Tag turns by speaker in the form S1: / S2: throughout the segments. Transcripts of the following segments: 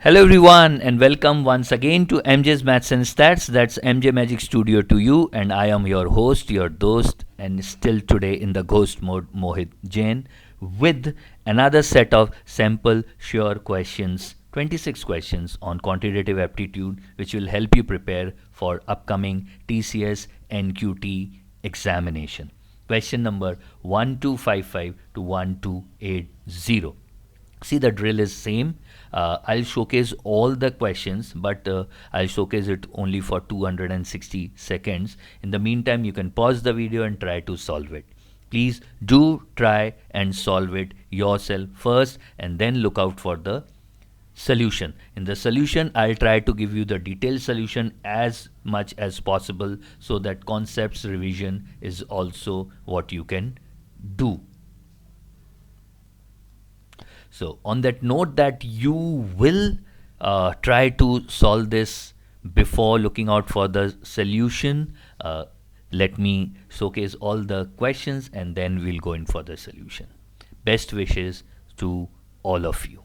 S1: Hello everyone and welcome once again to MJ's Maths and Stats. That's MJ Magic Studio to you, and I am your host, your dost, and still today in the ghost mode, Mohit Jain, with another set of sample sure questions, 26 questions on quantitative aptitude, which will help you prepare for upcoming TCS NQT examination. Question number 1255 to 1280. See, the drill is same. I'll showcase all the questions, but I'll showcase it only for 260 seconds. In the meantime, you can pause the video and try to solve it. Please do try and solve it yourself first, and then look out for the solution. In the solution, I'll try to give you the detailed solution as much as possible, so that concepts revision is also what you can do. So, on that note, that you will try to solve this before looking out for the solution, let me showcase all the questions and then we'll go in for the solution. Best wishes to all of you.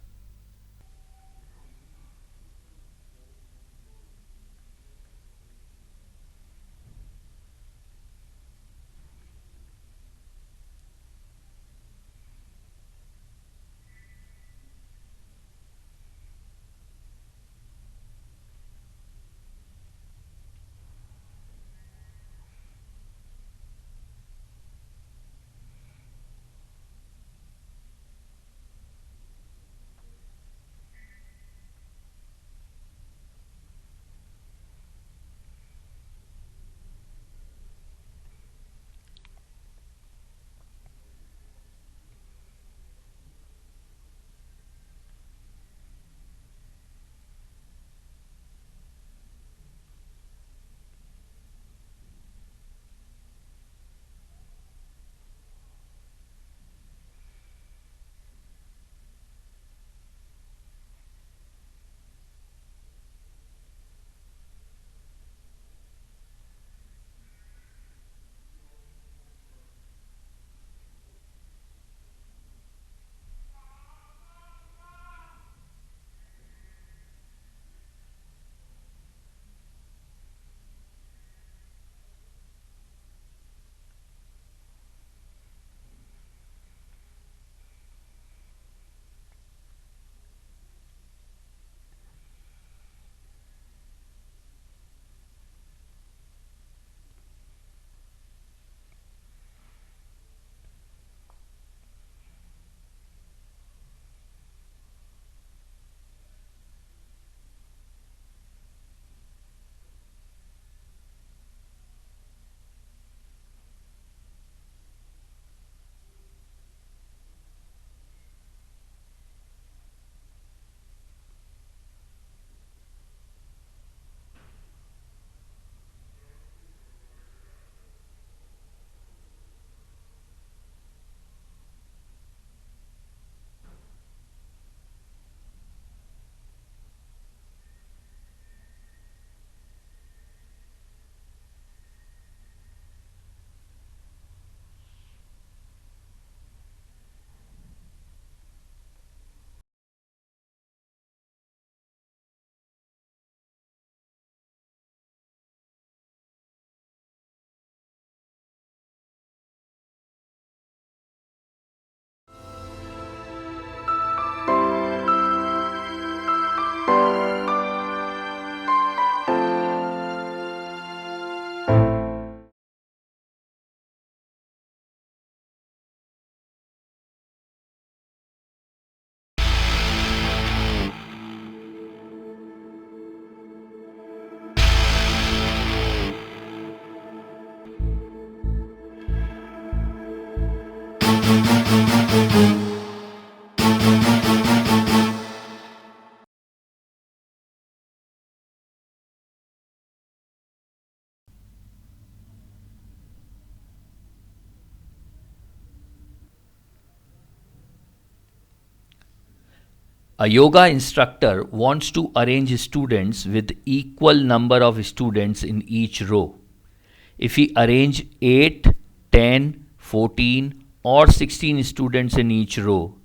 S1: A yoga instructor wants to arrange students with equal number of students in each row. If he arrange 8, 10, 14 or 16 students in each row,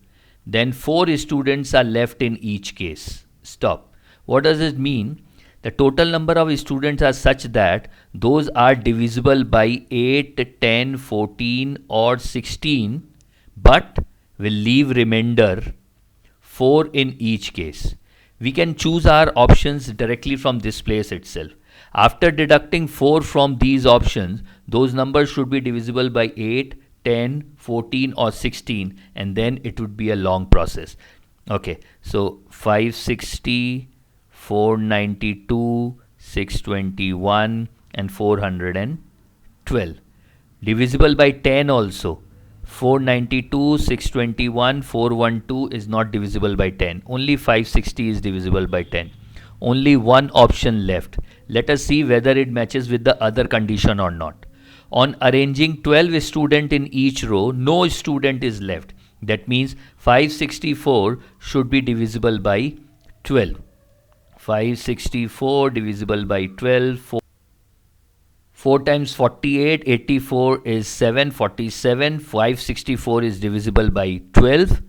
S1: then 4 students are left in each case. Stop. What does it mean? The total number of students are such that those are divisible by 8, 10, 14 or 16, but will leave remainder 4 in each case. We can choose our options directly from this place itself. After deducting 4 from these options, those numbers should be divisible by 8, 10, 14 or 16, and then it would be a long process. Okay, so 560, 492, 621 and 412. Divisible by 10 also. 492, 621, 412 is not divisible by 10. Only 560 is divisible by 10. Only one option left. Let us see whether it matches with the other condition or not. On arranging 12 students in each row, no student is left. That means 564 should be divisible by 12. 564 divisible by 12. 4 times 48, 84 is 747. 564 is divisible by 12.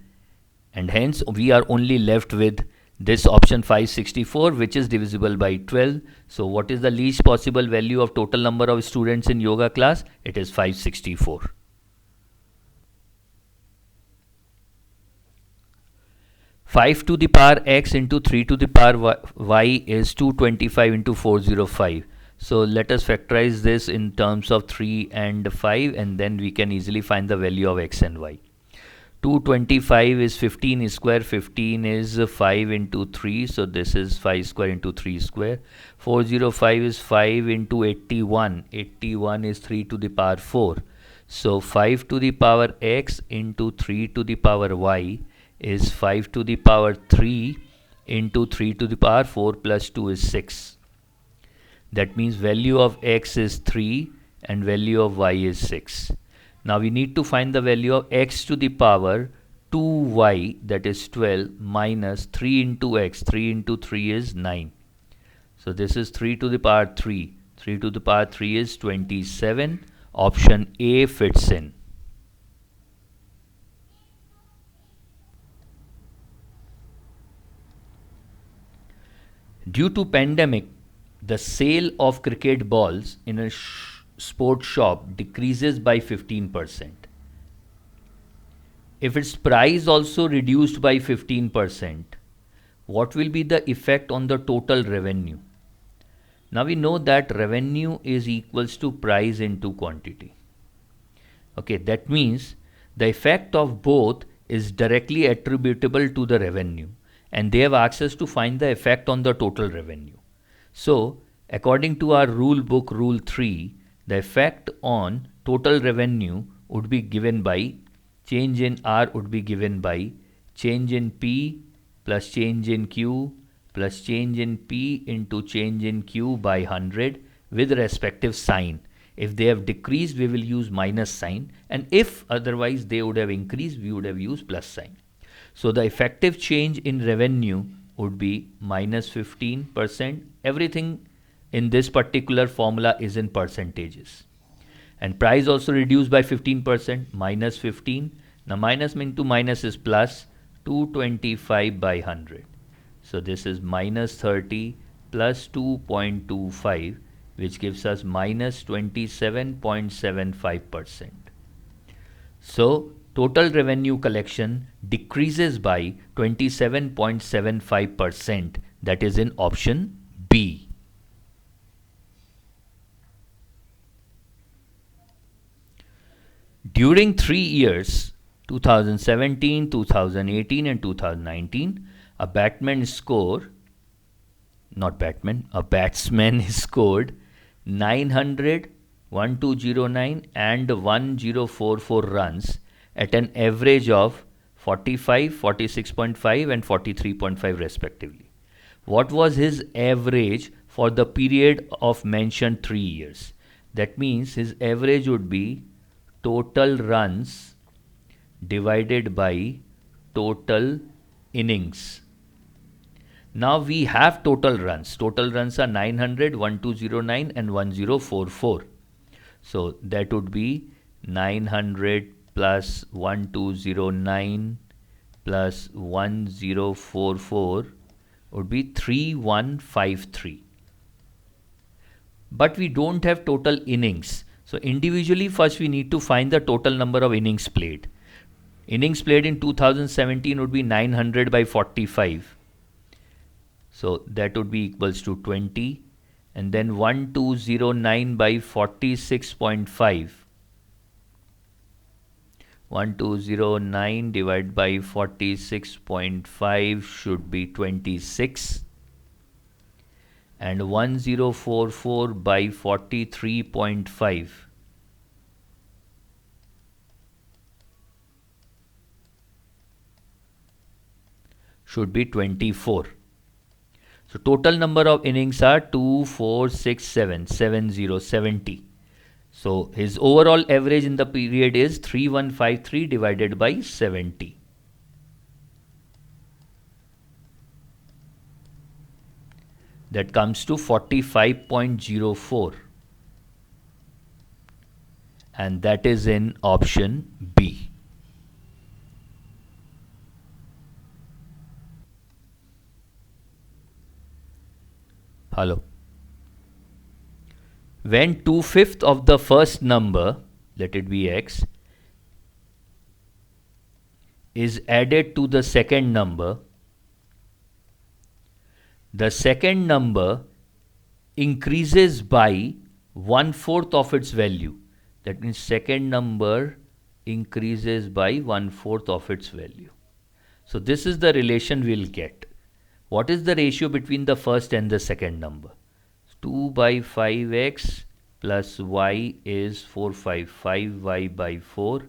S1: And hence we are only left with this option 564, which is divisible by 12. So what is the least possible value of total number of students in yoga class? It is 564. Five to the power x into 3 to the power y is 225 into 405. So let us factorize this in terms of 3 and 5, and then we can easily find the value of x and y. 225 is 15 square, 15 is 5 into 3, so this is 5 square into 3 square. 405 is 5 into 81, 81 is 3 to the power 4. So 5 to the power x into 3 to the power y is 5 to the power 3 into 3 to the power 4 plus 2 is 6. That means value of x is 3 and value of y is 6. Now we need to find the value of x to the power 2y, that is 12, minus 3 into x. 3 into 3 is 9. So this is 3 to the power 3. 3 to the power 3 is 27. Option A fits in. Due to pandemic, the sale of cricket balls in a sport shop decreases by 15%. If its price also reduced by 15%, what will be the effect on the total revenue? Now we know that revenue is equals to price into quantity. Okay, that means the effect of both is directly attributable to the revenue, and they have asked us to find the effect on the total revenue. So, according to our rule book, rule 3, the effect on total revenue would be given by change in R would be given by change in P plus change in Q plus change in P into change in Q by 100 with respective sign. If they have decreased, we will use minus sign, and if otherwise they would have increased, we would have used plus sign. So the effective change in revenue would be minus 15%. Everything in this particular formula is in percentages. And price also reduced by 15%, minus 15. Now minus into minus is plus, 225 by 100. So this is minus 30 plus 2.25, which gives us minus 27.75%. So total revenue collection decreases by 27.75%, that is in option B. During 3 years, 2017, 2018 and 2019, a batsman scored 900, 1209 and 1044 runs at an average of 45, 46.5 and 43.5 respectively. What was his average for the period of mentioned 3 years? That means his average would be total runs divided by total innings. Now we have total runs. Total runs are 900, 1209 and 1044. So that would be 900 plus 1209 plus 1044 would be 3153. But we don't have total innings. So individually, first we need to find the total number of innings played. Innings played in 2017 would be 900 by 45. So that would be equals to 20. And then 1209 by 46.5. 1209 divided by 46.5 should be 26. And 1044 by 43.5 should be 24. So total number of innings are 2, 4, 6, 7, 70, 70. So his overall average in the period is 3153 divided by 70. That comes to 45.04. And that is in option B. Hello. When 2/5 of the first number, let it be x, is added to the second number, the second number increases by 1/4 of its value. That means second number increases by 1/4 of its value. So this is the relation we'll get. What is the ratio between the first and the second number? 2 by 5x plus y is 455y by 4.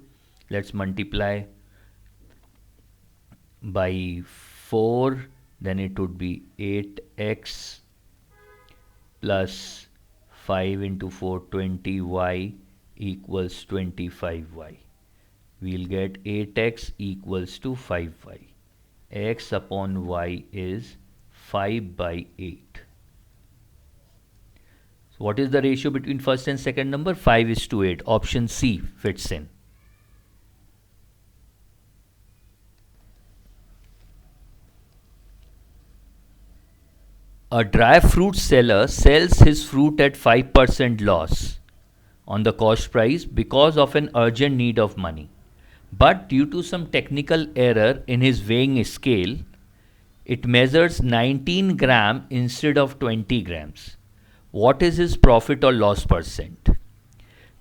S1: Let's multiply by 4. Then it would be 8x plus 5 into 4, 20y equals 25y. We'll get 8x equals to 5y. X upon y is 5 by 8. So what is the ratio between first and second number? 5:8. Option C fits in. A dry fruit seller sells his fruit at 5% loss on the cost price because of an urgent need of money. But due to some technical error in his weighing scale, it measures 19 gram instead of 20 grams. What is his profit or loss percent?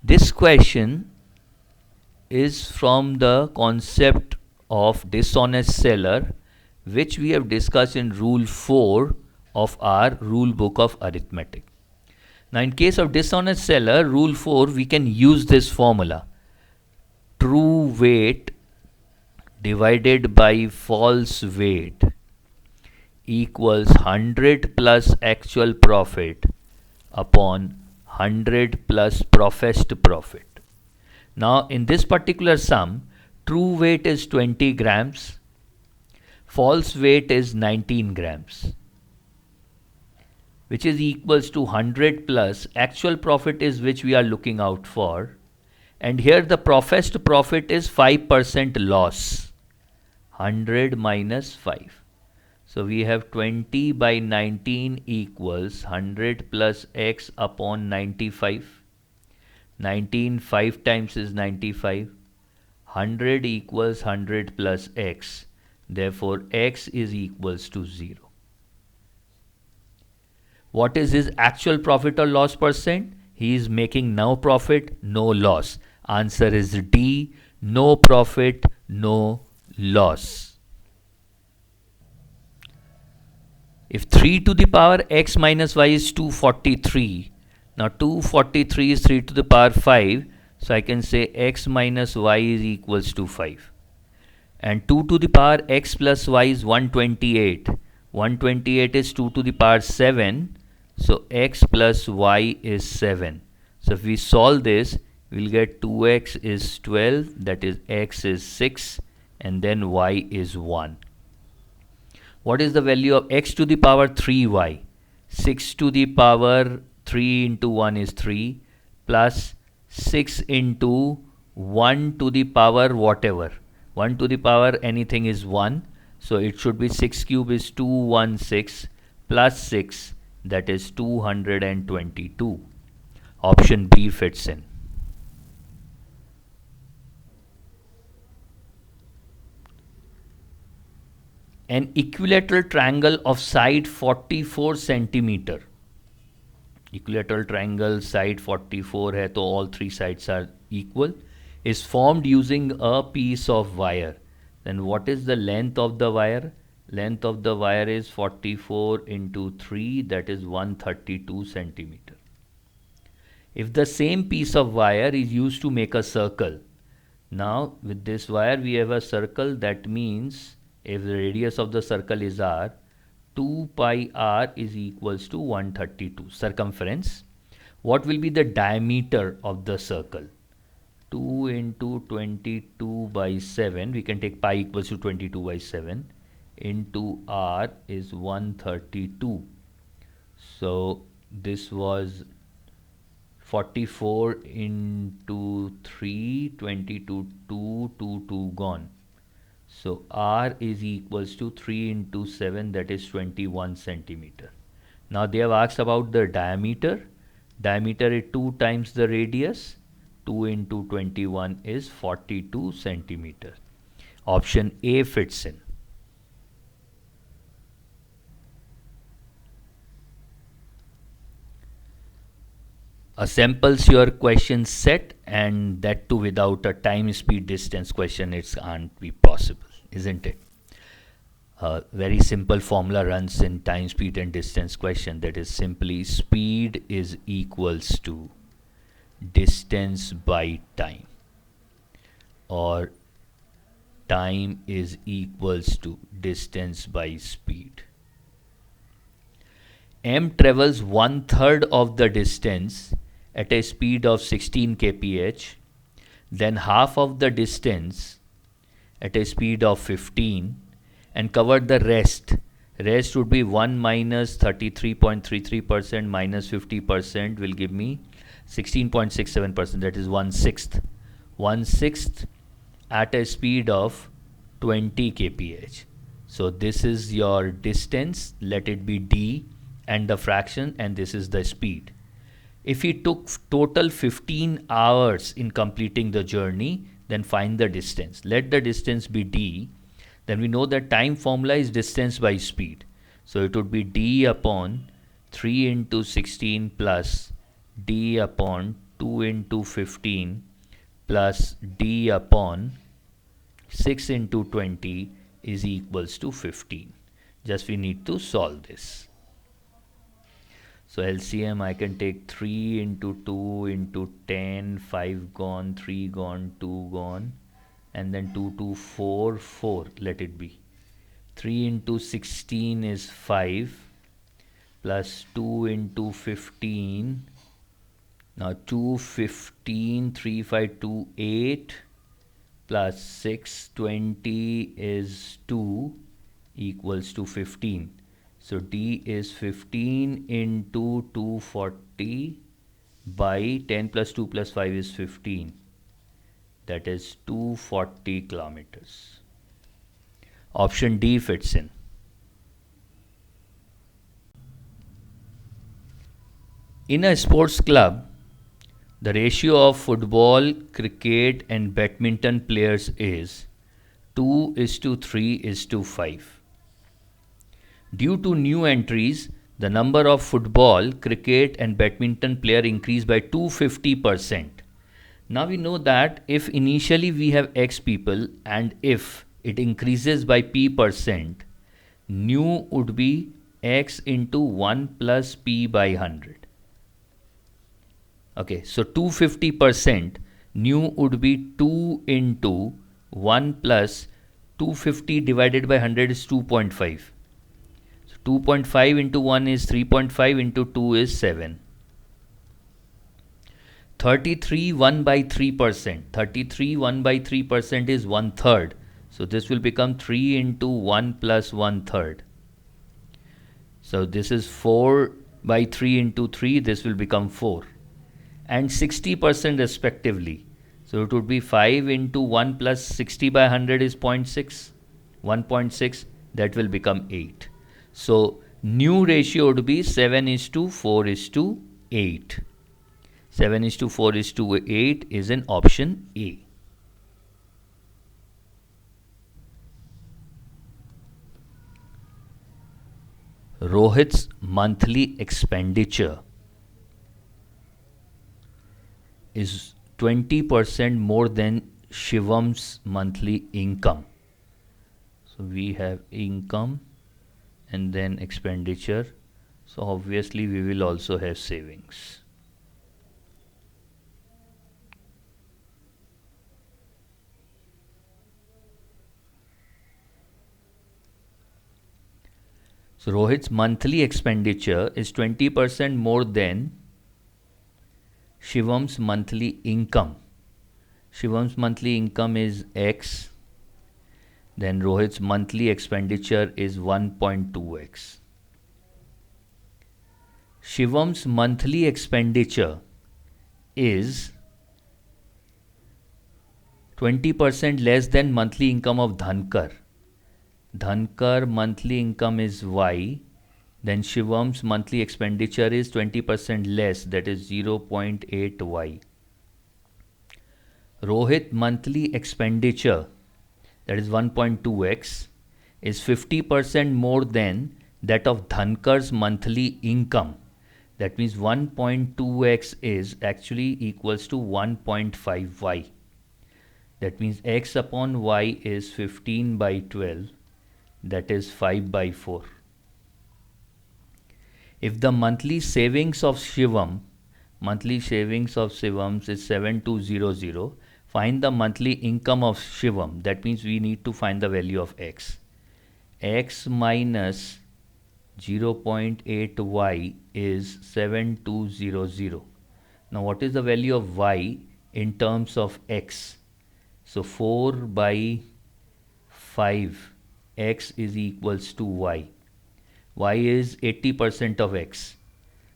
S1: This question is from the concept of dishonest seller, which we have discussed in Rule 4 of our rule book of arithmetic. Now in case of dishonest seller, Rule 4, we can use this formula. True weight divided by false weight equals 100 plus actual profit upon 100 plus professed profit. Now in this particular sum, true weight is 20 grams, false weight is 19 grams, which is equals to 100 plus actual profit is which we are looking out for. And here the professed profit is 5% loss. 100 minus 5. So we have 20 by 19 equals 100 plus x upon 95. 19 5 times is 95. 100 equals 100 plus x. Therefore x is equals to 0. What is his actual profit or loss percent? He is making no profit, no loss. Answer is D, no profit, no loss. If 3 to the power x minus y is 243, now 243 is 3 to the power 5, so I can say x minus y is equals to 5. And 2 to the power x plus y is 128. 128 is 2 to the power 7, so x plus y is 7. So if we solve this, we'll get 2x is 12, that is x is 6, and then y is 1. What is the value of x to the power 3y? 6 to the power 3 into 1 is 3, plus 6 into 1 to the power whatever. 1 to the power anything is 1, So it should be 6 cube is 216 plus 6, that is 222. Option B fits in. An equilateral triangle of side 44 centimeter. Equilateral triangle side 44 है तो all three sides are equal, is formed using a piece of wire. Then what is the length of the wire? Length of the wire is 44 into 3, that is 132 centimeter. If the same piece of wire is used to make a circle, now with this wire we have a circle, that means if the radius of the circle is r, 2 pi r is equals to 132 circumference. What will be the diameter of the circle? 2 into 22 by 7, we can take pi equals to 22 by 7 into r is 132. So this was 44 into 3, 22, 2, 2, 2 gone. So r is equals to 3 into 7, that is 21 centimeter. Now they have asked about the diameter. Diameter is 2 times the radius. 2 into 21 is 42 centimeter. Option A fits in. A samples your question set, and that too without a time, speed, distance question. It can't be possible, isn't it? A very simple formula runs in time, speed and distance question, that is simply speed is equals to distance by time, or time is equals to distance by speed. M travels 1/3 of the distance at a speed of 16 kph, then half of the distance at a speed of 15, and covered the rest. Rest would be 1 minus 33.33% minus 50% will give me 16.67%, that is 1/6. 1/6 at a speed of 20 kph. So this is your distance, let it be d, and the fraction, and this is the speed. If he took total 15 hours in completing the journey, then find the distance. Let the distance be d. Then we know that time formula is distance by speed. So it would be d upon 3 into 16 plus d upon 2 into 15 plus d upon 6 into 20 is equals to 15. Just we need to solve this. So LCM, I can take 3 into 2 into 10, 5 gone, 3 gone, 2 gone, and then 2 to 4, 4, let it be. 3 into 16 is 5, plus 2 into 15. Now 2, 15, 3, 5, 2, 8, plus 6, 20 is 2, equals to 15. So D is 15 into 240 by 10 plus 2 plus 5 is 15. That is 240 kilometers. Option D fits in. In a sports club, the ratio of football, cricket and badminton players is 2:3:5. Due to new entries, the number of football, cricket and badminton player increased by 250%. Now we know that if initially we have X people and if it increases by P%, new would be X into 1 plus P by 100. Okay, so 250%, new would be 2 into 1 plus 250 divided by 100 is 2.5. 2.5 into 1 is 3.5 into 2 is 7. 33 1 by 3%. 33 1 by 3% is 1/3. So this will become 3 into 1 plus 1/3. So this is 4 by 3 into 3. This will become 4. And 60% respectively. So it would be 5 into 1 plus 60 by 100 is 0.6. 1.6. that will become 8. So new ratio would be 7:4:8. 7:4:8 is in option A. Rohit's monthly expenditure is 20% more than Shivam's monthly income. So we have income and then expenditure. So obviously we will also have savings. So Rohit's monthly expenditure is 20% more than Shivam's monthly income. Shivam's monthly income is X. Then Rohit's monthly expenditure is 1.2x. Shivam's monthly expenditure is 20% less than monthly income of Dhankar. Dhankar monthly income is Y, then Shivam's monthly expenditure is 20% less, that is 0.8Y. Rohit monthly expenditure, that is 1.2x, is 50% more than that of Dhankar's monthly income. That means 1.2x is actually equals to 1.5y. That means x upon y is 15 by 12. That is 5 by 4. If the monthly savings of Shivam is 7200, find the monthly income of Shivam. That means we need to find the value of x. X minus 0.8y is 7200. Now what is the value of y in terms of x? So 4 by 5, x is equals to y. Y is 80% of x.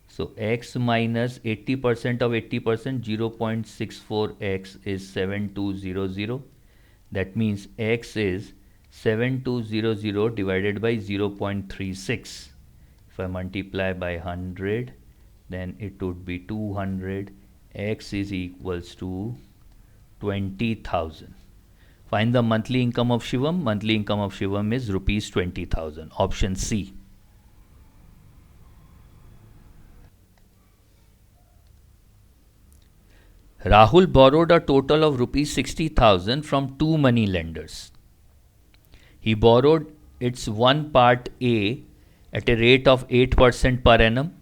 S1: So x minus 80% of 80%, 0.64x is 7200. That means x is 7200 divided by 0.36. If I multiply by 100, then it would be 200. X is equals to 20,000. Find the monthly income of Shivam. Monthly income of Shivam is rupees 20,000. Option C. Rahul borrowed a total of rupees 60,000 from two money lenders. He borrowed its one part A at a rate of 8% per annum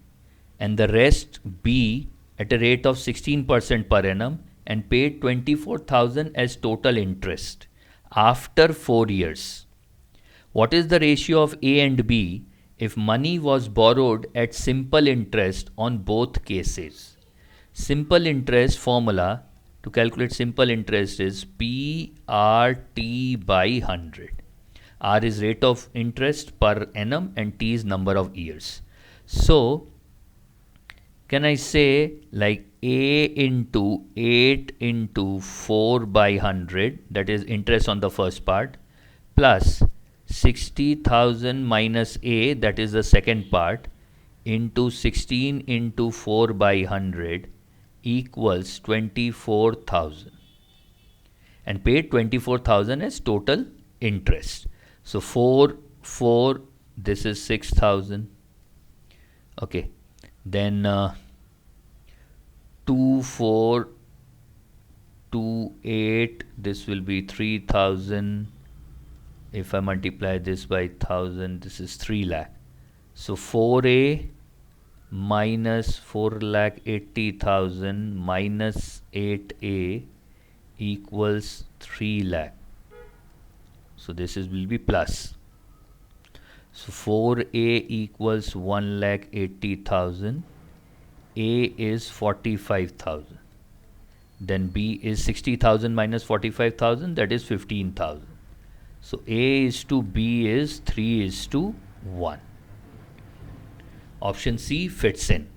S1: and the rest B at a rate of 16% per annum and paid 24,000 as total interest after 4 years. What is the ratio of A and B if money was borrowed at simple interest on both cases? Simple interest formula to calculate simple interest is PRT by 100. R is rate of interest per annum and T is number of years. So can I say like A into 8 into 4 by 100, that is interest on the first part, plus 60,000 minus A, that is the second part, into 16 into 4 by 100 equals 24,000 and paid 24,000 as total interest. So 4, this is 6,000. Okay, then 2, 4, 2, 8, this will be 3,000. If I multiply this by 1,000, this is 3 lakh. So 4A minus 4,80,000 minus 8A equals 3 lakh. So this will be plus. So 4A equals 1,80,000. A is 45,000. Then B is 60,000 minus 45,000, that is 15,000. So A is to B is 3:1. Option C fits in.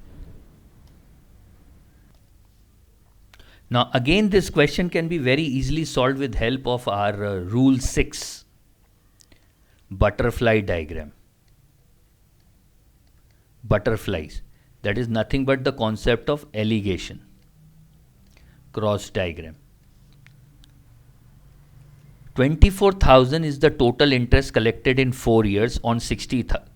S1: Now again this question can be very easily solved with help of our rule 6. butterfly diagram. Butterflies. That is nothing but the concept of alligation. Cross diagram. 24,000 is the total interest collected in 4 years on 60,000.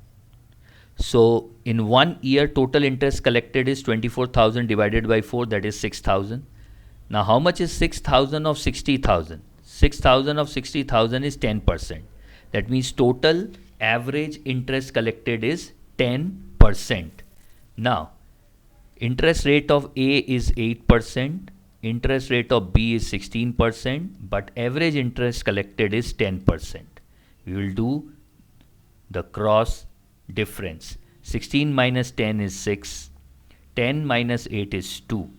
S1: So in 1 year, total interest collected is 24,000 divided by 4, that is 6,000. Now how much is 6,000 of 60,000? 6,000 of 60,000 is 10%. That means total average interest collected is 10%. Now, interest rate of A is 8%, interest rate of B is 16%, but average interest collected is 10%. We will do the cross difference. 16 minus 10 is 6, 10 minus 8 is 2.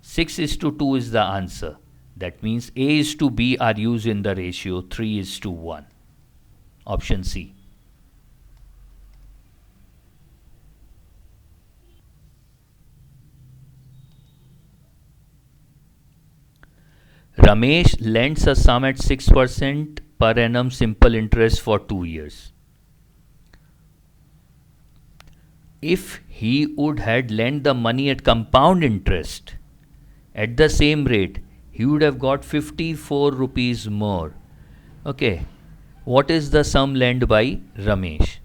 S1: 6 is to 2 is the answer. That means A is to B are used in the ratio 3 is to 1. Option C. Ramesh lends a sum at 6% per annum simple interest for 2 years. If he would had lent the money at compound interest at the same rate, he would have got 54 rupees more. Okay, what is the sum lent by Ramesh?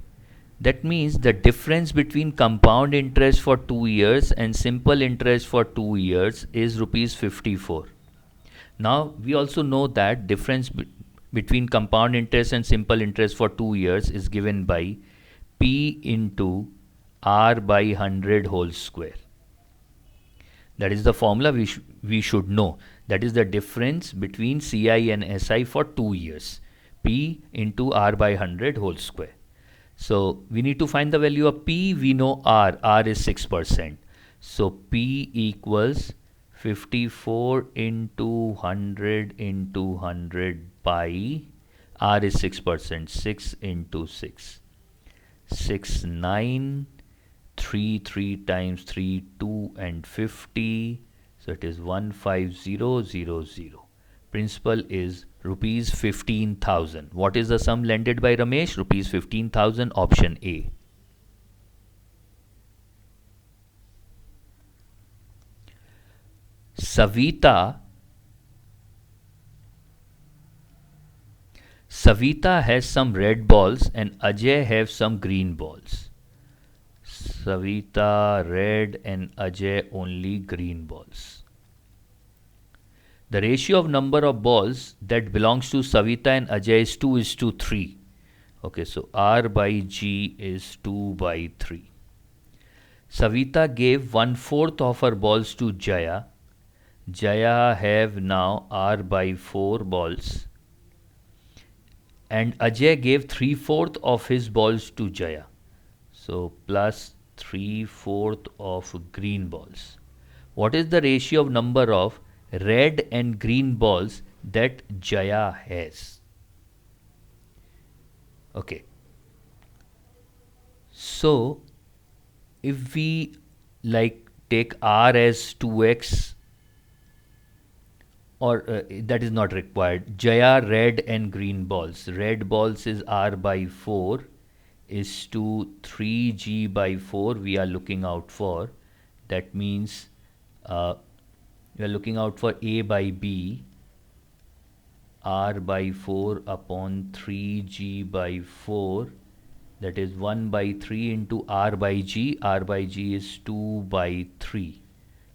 S1: That means the difference between compound interest for 2 years and simple interest for 2 years is rupees 54. Now we also know that difference between compound interest and simple interest for 2 years is given by P into R by 100 whole square. That is the formula we should know. That is the difference between CI and SI for 2 years. P into R by 100 whole square. So we need to find the value of P. We know R. R is 6%. So P equals 54 into 100 into 100 by R is 6%. 6 into 6. 6, 9. 3 times 3, 2 and 50. So it is 15000. Principal is rupees 15,000. What is the sum lended by Ramesh? Rupees 15,000. Option A. Savita has some red balls and Ajay have some green balls. Savita red and Ajay only green balls. The ratio of number of balls that belongs to Savita and Ajay is 2 is to 3. Okay, so R by G is 2 by 3. Savita gave 1/4 of her balls to Jaya. Jaya have now R by 4 balls. And Ajay gave 3/4 of his balls to Jaya. So plus 3/4 of green balls. What is the ratio of number of red and green balls that Jaya has? Okay. So if we take R as 2x, or that is not required. Jaya red and green balls. Red balls is R by 4 is to 3G by 4 we are looking out for. That means we are looking out for A by B. R by 4 upon 3G by 4. That is 1 by 3 into R by G. R by G is 2 by 3.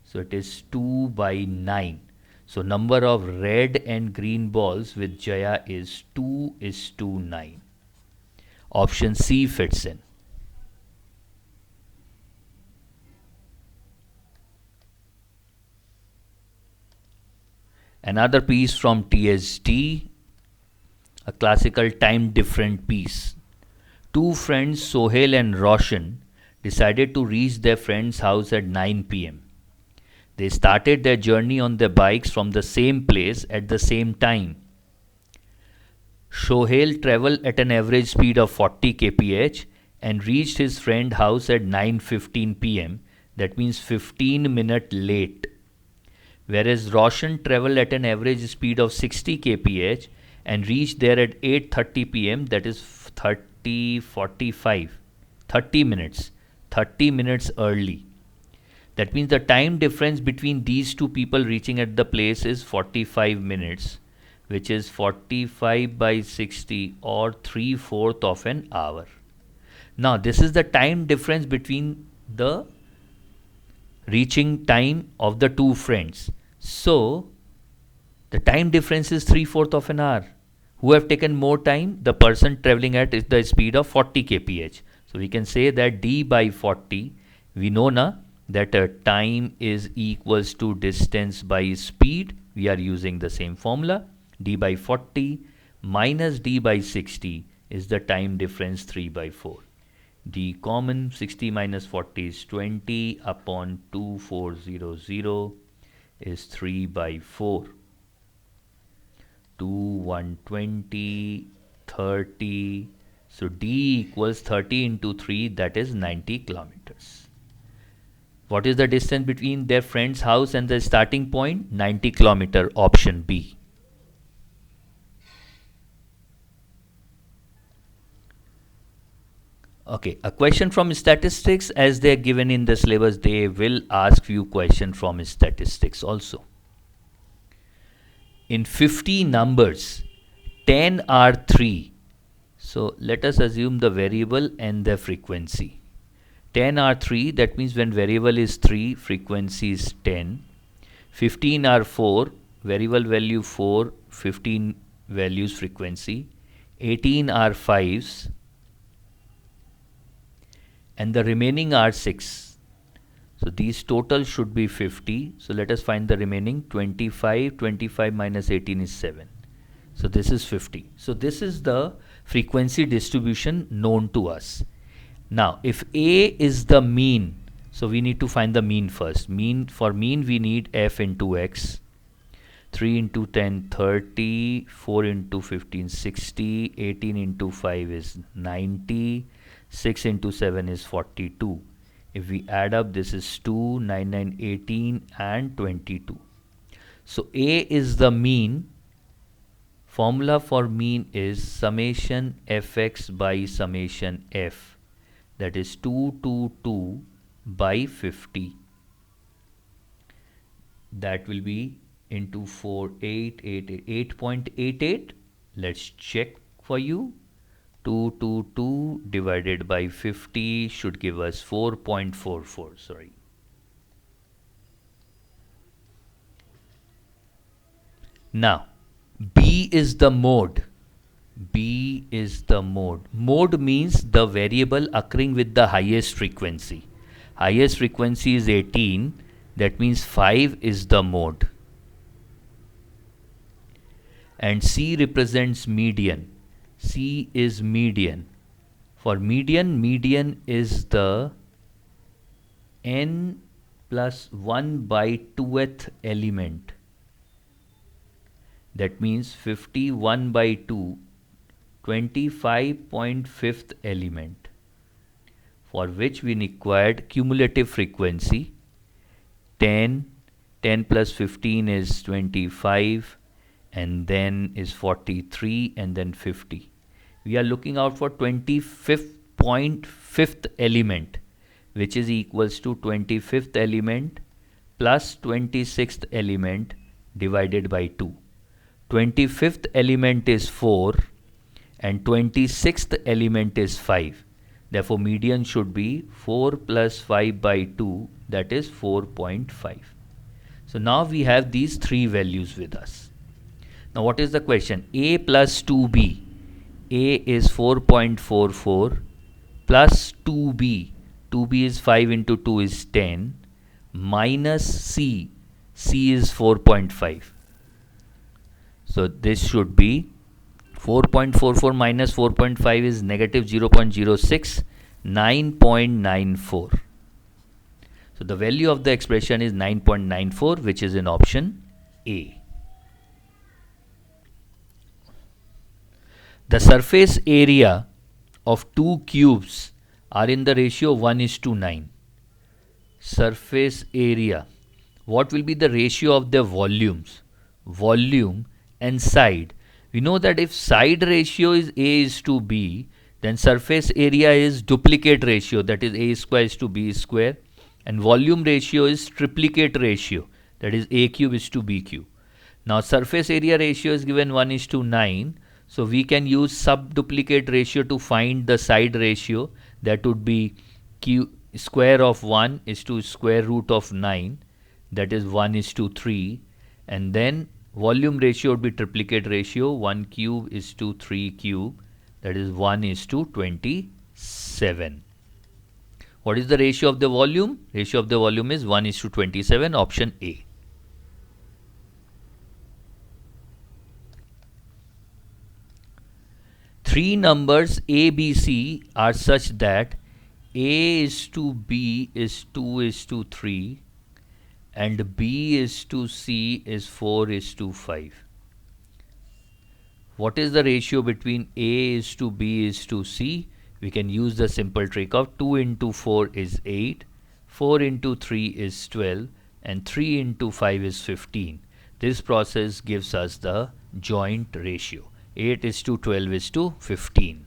S1: So it is 2 by 9. So number of red and green balls with Jaya is 2 is to 9. Option C fits in. Another piece from TSD, a classical time different piece. Two friends, Sohail and Roshan, decided to reach their friend's house at 9 p.m. They started their journey on their bikes from the same place at the same time. Sohail traveled at an average speed of 40 kph and reached his friend's house at 9:15 p.m. That means 15 minutes late. Whereas Roshan traveled at an average speed of 60 kph and reached there at 8:30 p.m. That is 30, 45, 30 minutes, 30 minutes early. That means the time difference between these two people reaching at the place is 45 minutes, which is 45 by 60 or 3/4 of an hour. Now, this is the time difference between the reaching time of the two friends. So, the time difference is 3/4 of an hour. Who have taken more time? The person traveling at is the speed of 40 kph. So, we can say that d by 40, we know na that time is equals to distance by speed. We are using the same formula. D by 40 minus d by 60 is the time difference 3 by 4. The common 60 minus 40 is 20 upon 2400 is 3 by 4. 2, 120, 30. So D equals 30 into 3, that is 90 kilometers. What is the distance between their friend's house and the starting point? 90 kilometer, option B. Okay, a question from statistics. As they are given in the syllabus, they will ask few questions from statistics also. In 50 numbers, 10 are 3. So let us assume the variable and the frequency. 10 are 3, that means when variable is 3, frequency is 10. 15 are 4, variable value 4, 15 values frequency. 18 are 5s, and the remaining are 6. So these total should be 50. So let us find the remaining. 25, 25 minus 18 is 7. So this is 50. So this is the frequency distribution known to us. Now if A is the mean, so we need to find the mean first. For mean we need f into x. 3 into 10, 30, 4 into 15, 60, 18 into 5 is 90, 6 into 7 is 42. If we add up, this is 2, 9, 9, 18 and 22. So A is the mean. Formula for mean is summation fx by summation f. That is 222 by 50. That will be into 4, 8, 8.88. Let's check for you. 222 divided by 50 should give us 4.44. Sorry. Now, B is the mode. B is the mode. Mode means the variable occurring with the highest frequency. Highest frequency is 18. That means 5 is the mode. And C represents median. C is median. For median, median is the n plus 1 by 2th element. That means 51 by 2, 25.5th element, for which we required cumulative frequency 10, 10 plus 15 is 25, and then is 43, and then 50. We are looking out for 25th element, which is equals to 25th element plus 26th element divided by 2. 25th element is 4 and 26th element is 5. Therefore, median should be 4 plus 5 by 2, that is 4.5. So now we have these three values with us. Now what is the question? A plus 2B. A is 4.44 plus 2B. 2B is 5 into 2 is 10 minus C. C is 4.5. So this should be 4.44 minus 4.5 is negative 0.06, 9.94. So the value of the expression is 9.94, which is in option A. The surface area of two cubes are in the ratio 1:9. Surface area. What will be the ratio of their volumes? Volume and side. We know that if side ratio is A is to B, Then surface area is duplicate ratio, that is A square is to B square, and volume ratio is triplicate ratio, that is A cube is to B cube. Now surface area ratio is given 1 is to 9, so we can use subduplicate ratio to find the side ratio, that would be q square of 1 is to square root of 9, that is 1 is to 3, and then volume ratio would be triplicate ratio, 1 cube is to 3 cube, that is 1 is to 27. What is the ratio of the volume? Ratio of the volume is 1 is to 27, option A. Three numbers A, B, C are such that A is to B is 2 is to 3 and B is to C is 4 is to 5. What is the ratio between A is to B is to C? We can use the simple trick of 2 into 4 is 8, 4 into 3 is 12 and 3 into 5 is 15. This process gives us the joint ratio. 8 is to 12 is to 15.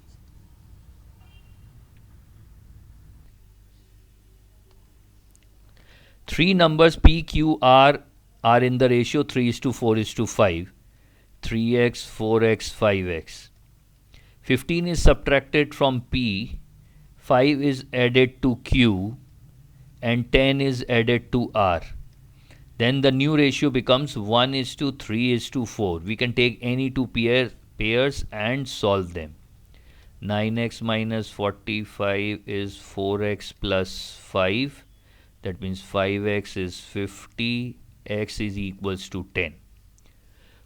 S1: Three numbers P, Q, R are in the ratio 3 is to 4 is to 5. 3x, 4x, 5x. 15 is subtracted from P, 5 is added to Q, and 10 is added to R. Then the new ratio becomes 1 is to 3 is to 4. We can take any two pairs and solve them. 9x minus 45 is 4x plus 5. That means 5x is 50, x is equals to 10.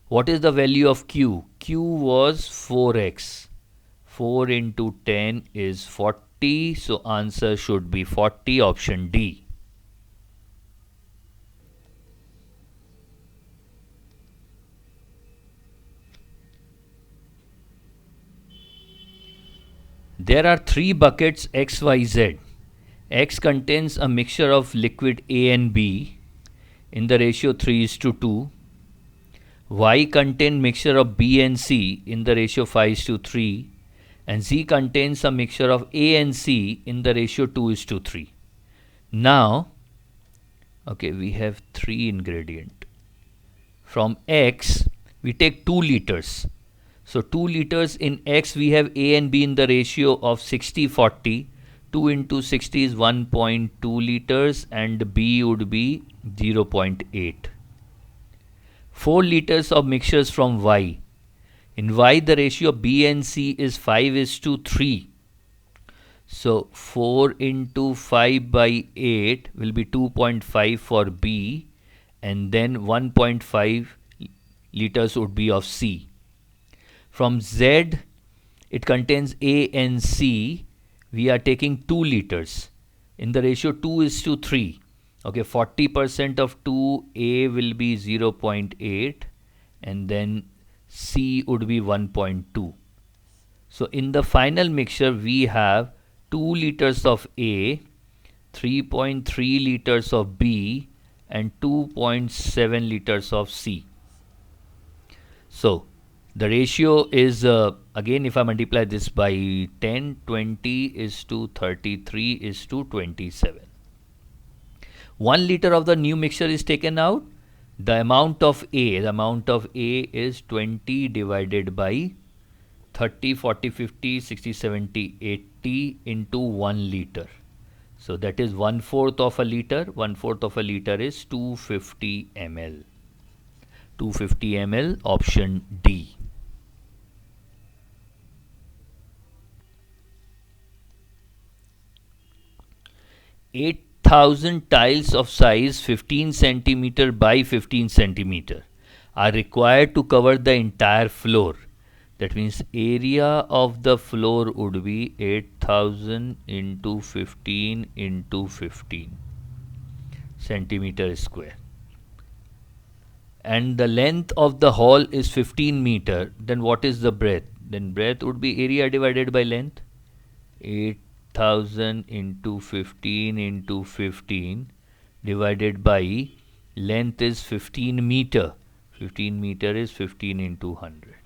S1: What is the value of Q? Q was 4x. 4 into 10 is 40. So answer should be 40, option D. There are three buckets X, Y, Z. X contains a mixture of liquid A and B in the ratio 3 is to 2. Y contains mixture of B and C in the ratio 5 is to 3. And Z contains a mixture of A and C in the ratio 2 is to 3. Now, we have three ingredients. From X, we take 2 liters. So 2 liters in X, we have A and B in the ratio of 60-40. 2 into 60 is 1.2 liters and B would be 0.8. 4 liters of mixtures from Y. In Y, the ratio of B and C is 5 is to 3. So 4 into 5 by 8 will be 2.5 for B, and then 1.5 liters would be of C. From Z, it contains A and C. We are taking 2 liters in the ratio 2 is to 3. 40% of 2, A will be 0.8 and then C would be 1.2. So in the final mixture, we have 2 liters of A, 3.3 liters of B and 2.7 liters of C. So the ratio is, again if I multiply this by 10, 20 is to 33 is to 27. 1 liter of the new mixture is taken out. The amount of A is 20 divided by 30, 40, 50, 60, 70, 80 into 1 liter. So that is 1/4 of a liter. 1/4 of a liter is 250 ml. 250 ml, option D. 8,000 tiles of size 15 centimeter by 15 centimeter are required to cover the entire floor. That means area of the floor would be 8,000 into 15 into 15 centimeter square. And the length of the hall is 15 meter. Then what is the breadth? Then breadth would be area divided by length. 8,000 into 15 into 15 divided by length is 15 meter. 15 meter is 15 into 100.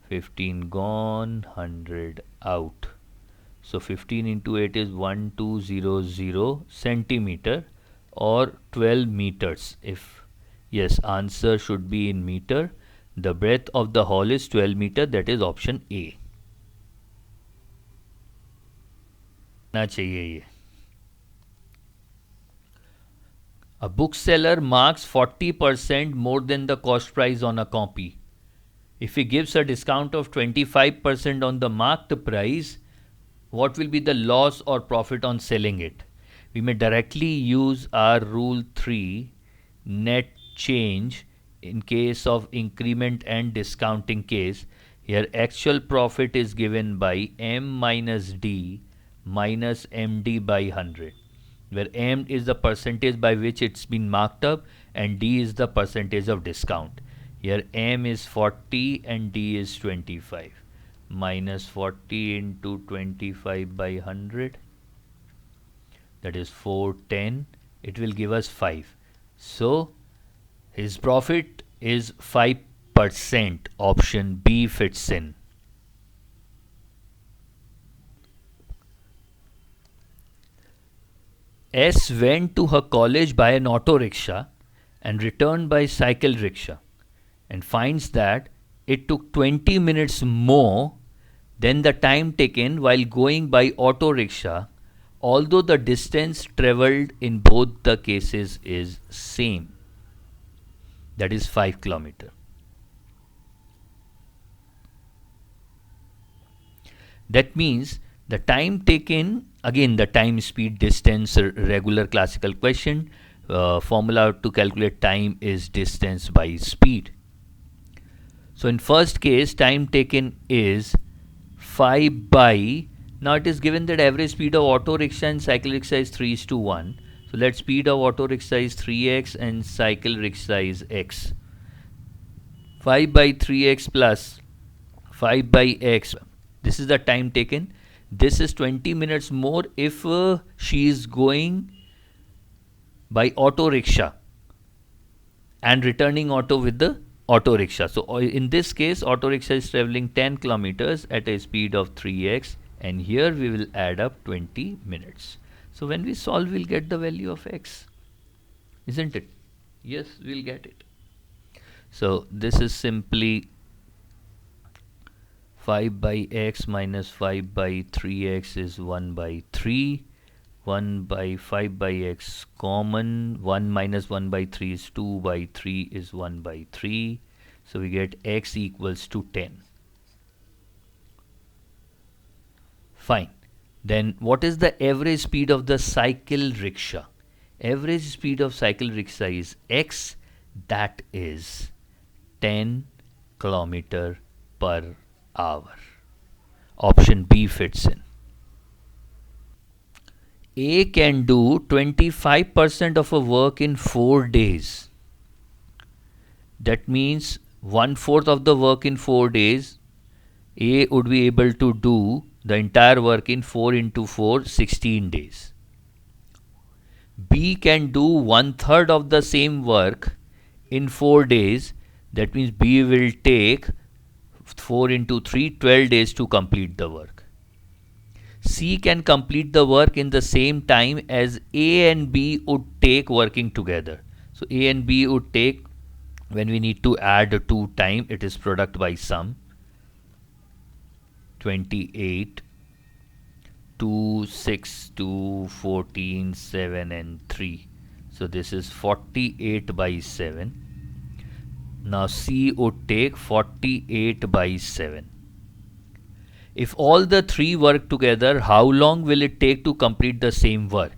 S1: 15 gone, 100 out. So 15 into 8 is 1200 centimeter or 12 meters. If yes, answer should be in meter. The breadth of the hall is 12 meter. That is option A. ना चाहिए ये. A bookseller marks 40% more than the cost price on a copy. If he gives a discount of 25% on the marked price, what will be the loss or profit on selling it? We may directly use our rule 3 net change in case of increment and discounting case. Here actual profit is given by M minus D minus MD by 100, where M is the percentage by which it's been marked up and D is the percentage of discount. Here M is 40 and D is 25. Minus 40 into 25 by 100, that is 410. It will give us 5. So his profit is 5%. Option B fits in. S went to her college by an auto rickshaw and returned by cycle rickshaw, and finds that it took 20 minutes more than the time taken while going by auto rickshaw, although the distance travelled in both the cases is same. That is 5 kilometer. That means the time taken, again the time, speed, distance, regular classical question. Formula to calculate time is distance by speed. So in first case, time taken is 5 by, now it is given that average speed of auto rickshaw and cycle rickshaw is 3:1. So let speed of auto rickshaw is 3x and cycle rickshaw is x. 5 by 3x plus 5 by x. This is the time taken. This is 20 minutes more if she is going by auto rickshaw and returning auto with the auto rickshaw. So in this case, auto rickshaw is traveling 10 kilometers at a speed of 3x, and here we will add up 20 minutes. So when we solve, we'll get the value of x, isn't it? Yes, we'll get it. So this is simply 5 by x minus 5 by 3x is 1 by 3. 1 by 5 by x common. 1 minus 1 by 3 is 2 by 3 is 1 by 3. So we get x equals to 10. Fine. Then what is the average speed of the cycle rickshaw? Average speed of cycle rickshaw is x, that is 10 kilometer per hour. Option B fits in. A can do 25% of a work in 4 days. That means 1/4 of the work in 4 days. A would be able to do the entire work in 4 into 4, 16 days. B can do 1/3 of the same work in 4 days. That means B will take 4 into 3, 12 days to complete the work. C can complete the work in the same time as A and B would take working together. So A and B would take, when we need to add 2 time, it is product by sum. 28, 2, 6, 2, 14, 7 and 3. So this is 48 by 7. Now C would take 48 by 7. If all the 3 work together, how long will it take to complete the same work?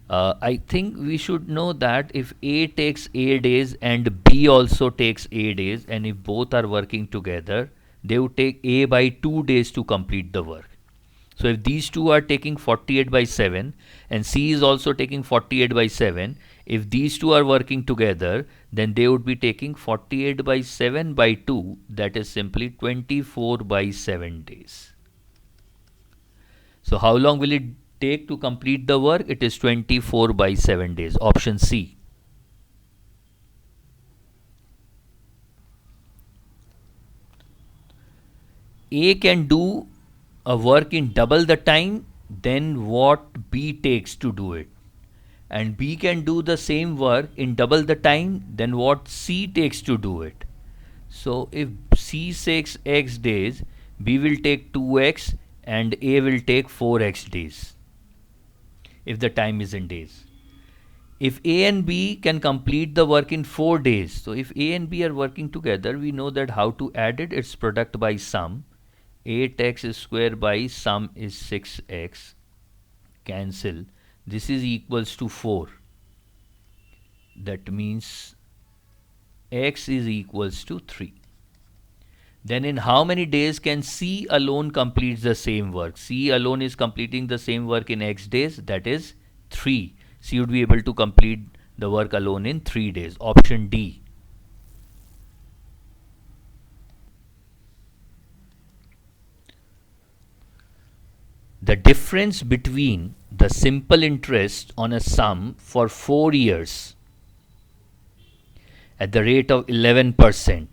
S1: I think we should know that if A takes A days and B also takes A days, and if both are working together, they would take A by 2 days to complete the work. So if these two are taking 48 by 7 and C is also taking 48 by 7, if these two are working together, then they would be taking 48 by 7 by 2, that is simply 24 by 7 days. So how long will it take to complete the work? It is 24 by 7 days. Option C. A can do a work in double the time then what B takes to do it. And B can do the same work in double the time than what C takes to do it. So if C takes X days, B will take 2X and A will take 4X days if the time is in days. If A and B can complete the work in 4 days, so if A and B are working together, we know that how to add it. It's product by sum. 8x square by sum is 6x. Cancel. This is equals to 4. That means x is equals to 3. Then in how many days can C alone complete the same work? C alone is completing the same work in x days, that is 3. C would be able to complete the work alone in 3 days. Option D. The difference between the simple interest on a sum for 4 years at the rate of 11%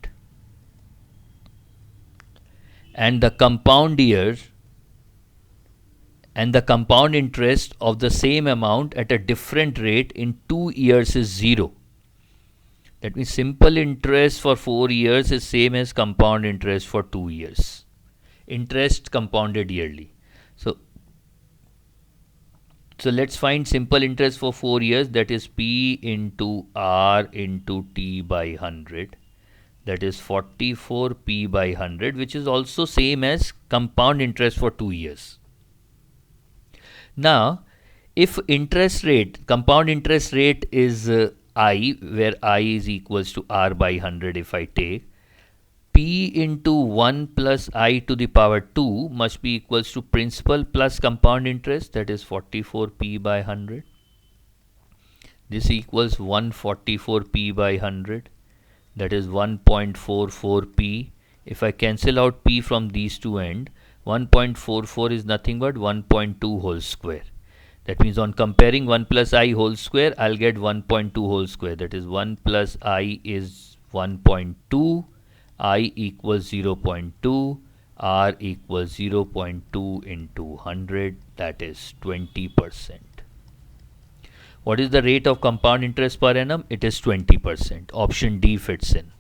S1: and the compound years and the compound interest of the same amount at a different rate in 2 years is 0. That means simple interest for 4 years is same as compound interest for 2 years. Interest compounded yearly. So let's find simple interest for 4 years, that is P into R into T by 100. That is 44 P by 100, which is also same as compound interest for 2 years. Now, if interest rate, compound interest rate is I, where I is equals to R by 100 if I take, P into 1 plus I to the power 2 must be equals to principal plus compound interest, that is 44 P by 100. This equals 144 P by 100, that is 1.44 P. If I cancel out P from these two ends, 1.44 is nothing but 1.2 whole square. That means on comparing 1 plus I whole square, I'll get 1.2 whole square. That is 1 plus I is 1.2. I equals 0.2, R equals 0.2 into 100, that is 20%. What is the rate of compound interest per annum? It is 20%. Option D fits in.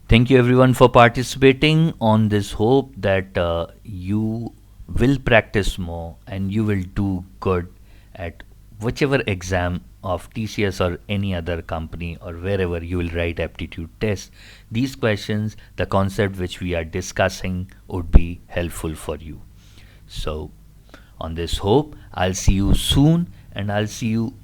S1: Thank you everyone for participating on this. Hope that you will practice more and you will do good at whichever exam of TCS or any other company or wherever you will write aptitude tests. These questions, the concept which we are discussing, would be helpful for you. So on this hope, I'll see you soon, and I'll see you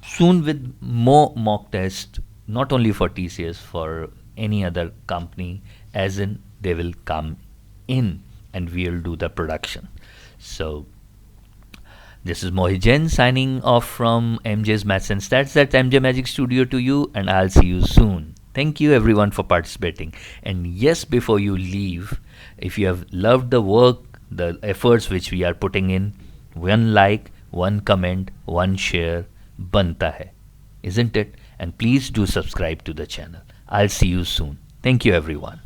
S1: soon with more mock tests, not only for TCS, for any other company, as in they will come in and we'll do the production. So this is Mohit Jain signing off from MJ's Maths and Stats. That's MJ Magic Studio to you, and I'll see you soon. Thank you everyone for participating. And yes, before you leave, if you have loved the work, the efforts which we are putting in, one like, one comment, one share, banta hai, isn't it? And please do subscribe to the channel. I'll see you soon. Thank you everyone.